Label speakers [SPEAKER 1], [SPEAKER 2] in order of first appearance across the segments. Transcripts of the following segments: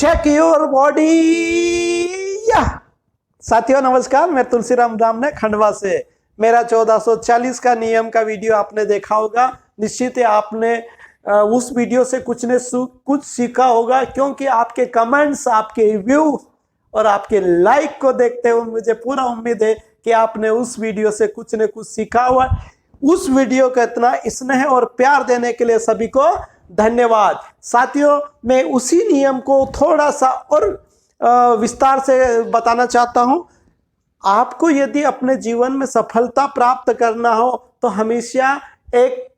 [SPEAKER 1] Check your body. साथियों नमस्कार, मैं तुलसीराम ब्राह्मणे खंडवा से। मेरा 1440 का नियम का वीडियो आपने देखा होगा। निश्चित है आपने उस वीडियो से कुछ सीखा होगा, क्योंकि आपके कमेंट्स, आपके रिव्यू और आपके लाइक को देखते हुए मुझे पूरा उम्मीद है कि आपने उस वीडियो से कुछ न कुछ सीखा हुआ। उस वीडियो को इतना स्नेह और प्यार देने के लिए सभी को धन्यवाद। साथियों, मैं उसी नियम को थोड़ा सा और विस्तार से बताना चाहता हूं। आपको यदि अपने जीवन में सफलता प्राप्त करना हो तो हमेशा एक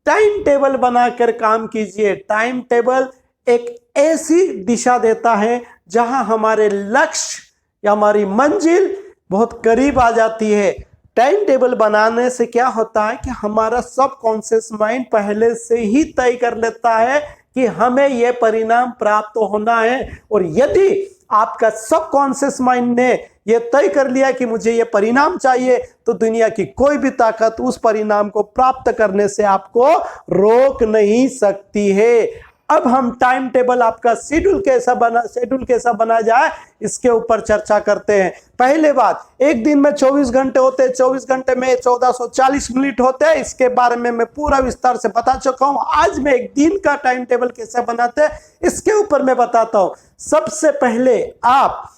[SPEAKER 1] टाइम टेबल बनाकर काम कीजिए। टाइम टेबल एक ऐसी दिशा देता है जहां हमारे लक्ष्य या हमारी मंजिल बहुत करीब आ जाती है। टाइम टेबल बनाने से क्या होता है कि हमारा सबकॉन्शियस माइंड पहले से ही तय कर लेता है कि हमें यह परिणाम प्राप्त होना है। और यदि आपका सबकॉन्शियस माइंड ने यह तय कर लिया कि मुझे यह परिणाम चाहिए, तो दुनिया की कोई भी ताकत उस परिणाम को प्राप्त करने से आपको रोक नहीं सकती है। अब हम टाइम टेबल, आपका शेड्यूल कैसा बना जाए, इसके ऊपर चर्चा करते हैं। पहले बात, एक दिन में 24 घंटे होते हैं, 24 घंटे में 1440 मिनट होते हैं। इसके बारे में मैं पूरा विस्तार से बता चुका हूं। आज मैं एक दिन का टाइम टेबल कैसे बनाते हैं इसके ऊपर मैं बताता हूं। सबसे पहले आप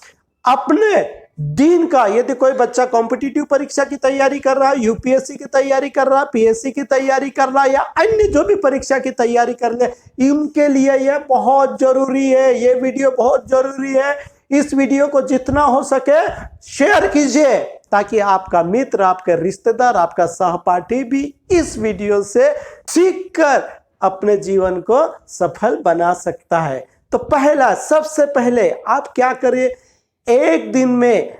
[SPEAKER 1] अपने दिन का, यदि कोई बच्चा कॉम्पिटिटिव परीक्षा की तैयारी कर रहा है, यूपीएससी की तैयारी कर रहा है, पीएससी की तैयारी कर रहा है, या अन्य जो भी परीक्षा की तैयारी कर ले, इनके लिए यह बहुत जरूरी है। यह वीडियो बहुत जरूरी है। इस वीडियो को जितना हो सके शेयर कीजिए, ताकि आपका मित्र, आपके रिश्तेदार, आपका सहपाठी भी इस वीडियो से सीखकर अपने जीवन को सफल बना सकता है। तो सबसे पहले आप क्या करिए, एक दिन में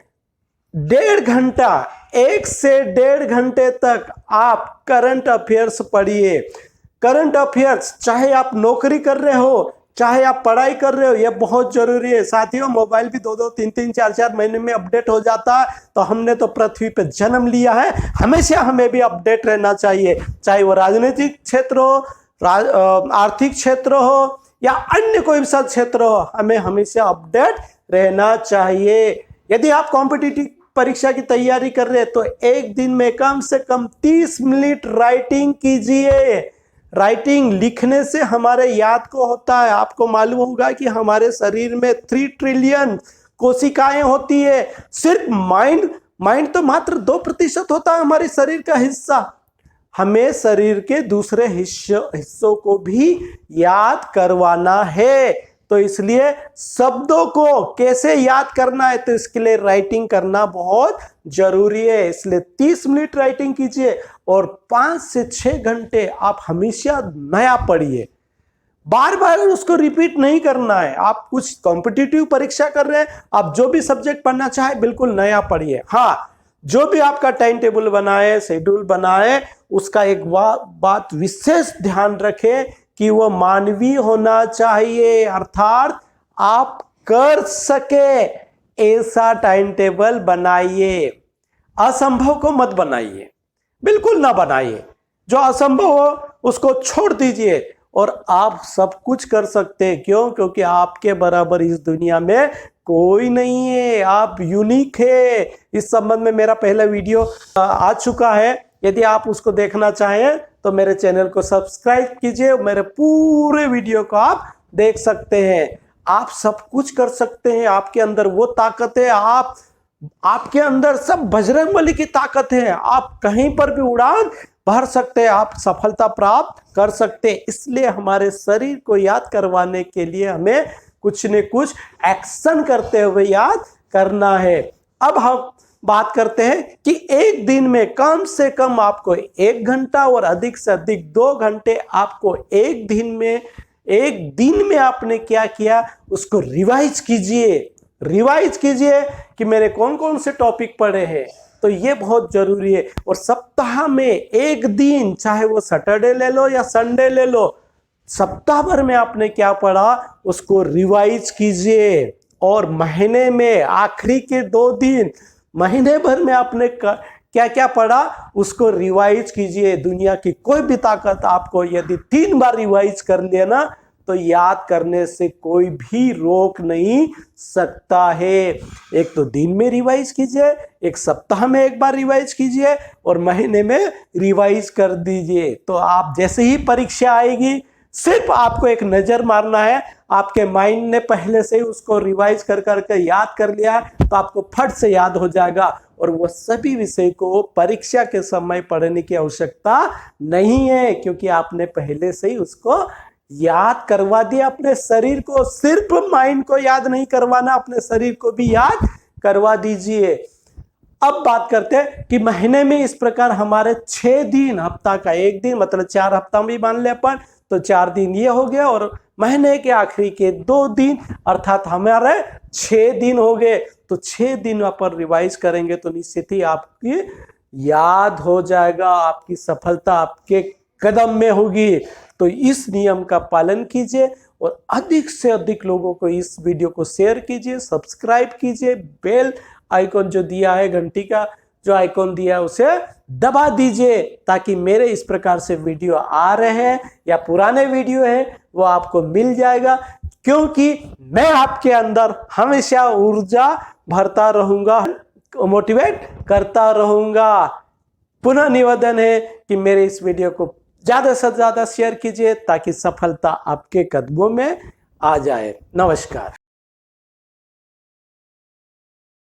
[SPEAKER 1] 1.5 घंटा, 1 से 1.5 घंटे तक आप करंट अफेयर्स पढ़िए। करंट अफेयर्स, चाहे आप नौकरी कर रहे हो, चाहे आप पढ़ाई कर रहे हो, यह बहुत जरूरी है। साथियों, मोबाइल भी 2-2, 3-3, 4-4 महीने में अपडेट हो जाता है। तो हमने तो पृथ्वी पे जन्म लिया है, हमेशा हमें भी अपडेट रहना चाहिए। चाहे वो राजनीतिक क्षेत्र हो, आर्थिक क्षेत्र हो, या अन्य कोई भी क्षेत्र हो, हमें हमेशा अपडेट रहना चाहिए। यदि आप कॉम्पिटिटिव परीक्षा की तैयारी कर रहे हैं तो एक दिन में कम से कम 30 मिनट राइटिंग कीजिए। राइटिंग, लिखने से हमारे याद को होता है। आपको मालूम होगा कि हमारे शरीर में 3 ट्रिलियन कोशिकाएं होती है। सिर्फ माइंड तो मात्र 2% होता है हमारे शरीर का हिस्सा। हमें शरीर के दूसरे हिस्सों को भी याद करवाना है। तो इसलिए शब्दों को कैसे याद करना है, तो इसके लिए राइटिंग करना बहुत जरूरी है। इसलिए 30 मिनट राइटिंग कीजिए और 5 से 6 घंटे आप हमेशा नया पढ़िए। बार बार उसको रिपीट नहीं करना है। आप कुछ कॉम्पिटिटिव परीक्षा कर रहे हैं, आप जो भी सब्जेक्ट पढ़ना चाहे बिल्कुल नया पढ़िए। हाँ, जो भी आपका टाइम टेबल बनाए, शेड्यूल बनाए, उसका एक बात विशेष ध्यान रखें कि वो मानवीय होना चाहिए, अर्थात आप कर सके ऐसा टाइम टेबल बनाइए। असंभव को मत बनाइए, बिल्कुल ना बनाइए। जो असंभव हो उसको छोड़ दीजिए और आप सब कुछ कर सकते हैं। क्यों? क्योंकि आपके बराबर इस दुनिया में कोई नहीं है। आप यूनिक है। इस संबंध में मेरा पहला वीडियो आ चुका है। यदि आप उसको देखना चाहें तो मेरे चैनल को सब्सक्राइब कीजिए। मेरे पूरे वीडियो को आप देख सकते हैं। आप सब कुछ कर सकते हैं। आपके अंदर वो ताकत है। आपके अंदर सब बजरंगबली की ताकत है। आप कहीं पर भी उड़ान भर सकते हैं। आप सफलता प्राप्त कर सकते हैं। इसलिए हमारे शरीर को याद करवाने के लिए हमें कुछ न कुछ एक्शन करते हुए याद करना है। अब हम बात करते हैं कि एक दिन में कम से कम आपको 1 घंटा और अधिक से अधिक 2 घंटे आपको एक दिन में आपने क्या किया उसको रिवाइज कीजिए कि मेरे कौन कौन से टॉपिक पढ़े हैं। तो ये बहुत जरूरी है। और सप्ताह में एक दिन, चाहे वो सैटरडे ले लो या संडे ले लो, सप्ताह भर में आपने क्या पढ़ा उसको रिवाइज कीजिए। और महीने में आखिरी के 2 दिन, महीने भर में आपने क्या क्या पढ़ा उसको रिवाइज कीजिए। दुनिया की कोई भी ताकत आपको यदि 3 बार रिवाइज कर लिया ना, तो याद करने से कोई भी रोक नहीं सकता है। एक तो दिन में रिवाइज कीजिए, एक सप्ताह में एक बार रिवाइज कीजिए और महीने में रिवाइज कर दीजिए। तो आप जैसे ही परीक्षा आएगी सिर्फ आपको एक नजर मारना है, आपके माइंड ने पहले से ही उसको रिवाइज कर करके याद कर लिया तो आपको फट से याद हो जाएगा और वो सभी विषय को परीक्षा के समय पढ़ने की आवश्यकता नहीं है, क्योंकि आपने पहले से ही उसको याद करवा दिया। अपने शरीर को, सिर्फ माइंड को याद नहीं करवाना, अपने शरीर को भी याद करवा दीजिए। अब बात करते हैं कि महीने में इस प्रकार हमारे 6 दिन, हफ्ता का 1 दिन, मतलब 4 हफ्ता भी मान ले अपन, तो 4 दिन ये हो गया और महीने के आखिरी के 2 दिन अर्थात हमारे 6 दिन हो गए। तो 6 दिन पर रिवाइज करेंगे तो निश्चित ही आपकी याद हो जाएगा, आपकी सफलता आपके कदम में होगी। तो इस नियम का पालन कीजिए और अधिक से अधिक लोगों को इस वीडियो को शेयर कीजिए, सब्सक्राइब कीजिए, बेल आइकॉन जो दिया है, घंटी का जो आइकॉन दिया है उसे दबा दीजिए, ताकि मेरे इस प्रकार से वीडियो आ रहे हैं या पुराने वीडियो है वो आपको मिल जाएगा, क्योंकि मैं आपके अंदर हमेशा ऊर्जा भरता रहूंगा, मोटिवेट करता रहूंगा। पुनः निवेदन है कि मेरे इस वीडियो को ज्यादा से ज्यादा शेयर कीजिए ताकि सफलता आपके कदमों में आ जाए। नमस्कार।